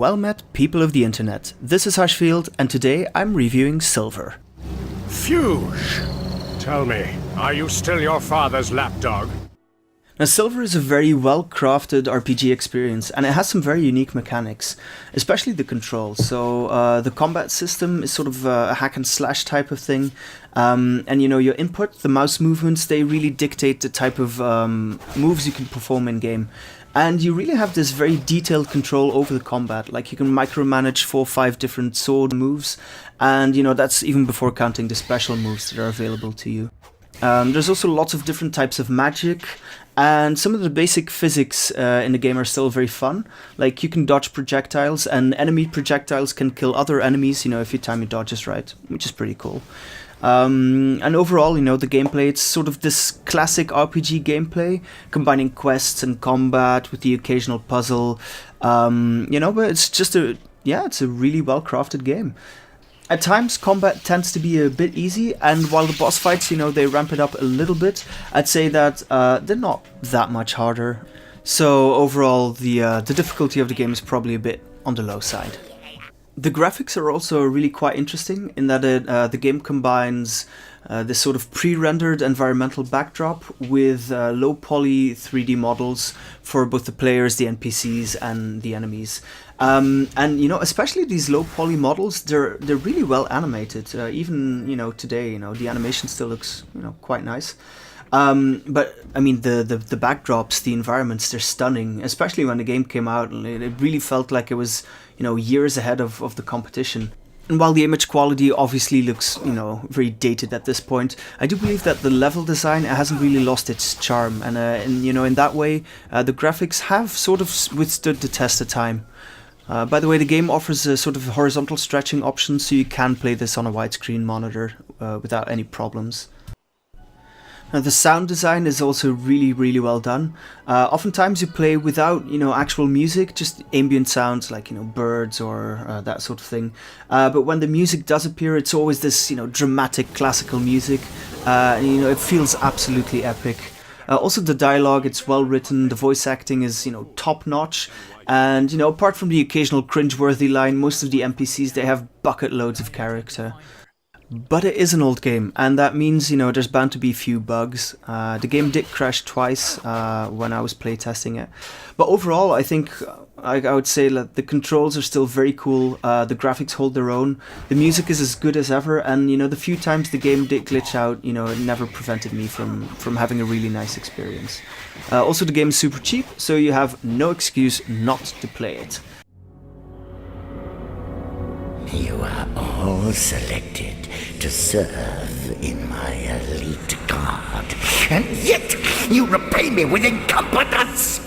Well met, people of the internet. This is Hushfield, and today I'm reviewing Silver. Fuge! Tell me, are you still your father's lapdog? Now, Silver is a very well-crafted RPG experience, and it has some very unique mechanics, especially the controls. So the combat system is sort of a hack and slash type of thing, and you know, your input, the mouse movements, they really dictate the type of moves you can perform in game. And you really have this very detailed control over the combat. Like, you can micromanage 4 or 5 different sword moves, and you know, that's even before counting the special moves that are available to you. There's also lots of different types of magic, and some of the basic physics in the game are still very fun. Like, you can dodge projectiles, and enemy projectiles can kill other enemies, you know, if you time your dodges right, which is pretty cool. And overall, you know, the gameplay, it's sort of this classic RPG gameplay, combining quests and combat with the occasional puzzle, you know, but it's just it's a really well-crafted game. At times, combat tends to be a bit easy, and while the boss fights, you know, they ramp it up a little bit, I'd say that they're not that much harder. So overall, the difficulty of the game is probably a bit on the low side. The graphics are also really quite interesting in that the game combines this sort of pre-rendered environmental backdrop with low-poly 3D models for both the players, the NPCs, and the enemies. And you know, especially these low-poly models, they're really well animated. Even, you know, today, you know, the animation still looks, you know, quite nice. But I mean, the backdrops, the environments, they're stunning. Especially when the game came out, it really felt like it was, you know, years ahead of the competition. And while the image quality obviously looks, you know, very dated at this point, I do believe that the level design hasn't really lost its charm. And you know, in that way, the graphics have sort of withstood the test of time. By the way, the game offers a sort of horizontal stretching option, so you can play this on a widescreen monitor without any problems. Now, the sound design is also really well done. Oftentimes you play without, you know, actual music, just ambient sounds like, you know, birds or that sort of thing. But when the music does appear, it's always this, you know, dramatic classical music. You know, it feels absolutely epic. Also, the dialogue, it's well written. The voice acting is, you know, top notch. And, you know, apart from the occasional cringeworthy line, most of the NPCs, they have bucket loads of character. But it is an old game, and that means, you know, there's bound to be a few bugs. The game did crash twice when I was playtesting it. But overall, I think I would say that the controls are still very cool, the graphics hold their own, the music is as good as ever, and, you know, the few times the game did glitch out, you know, it never prevented me from having a really nice experience. Also, the game is super cheap, so you have no excuse not to play it. You are all selected to serve in my elite guard, and yet you repay me with incompetence!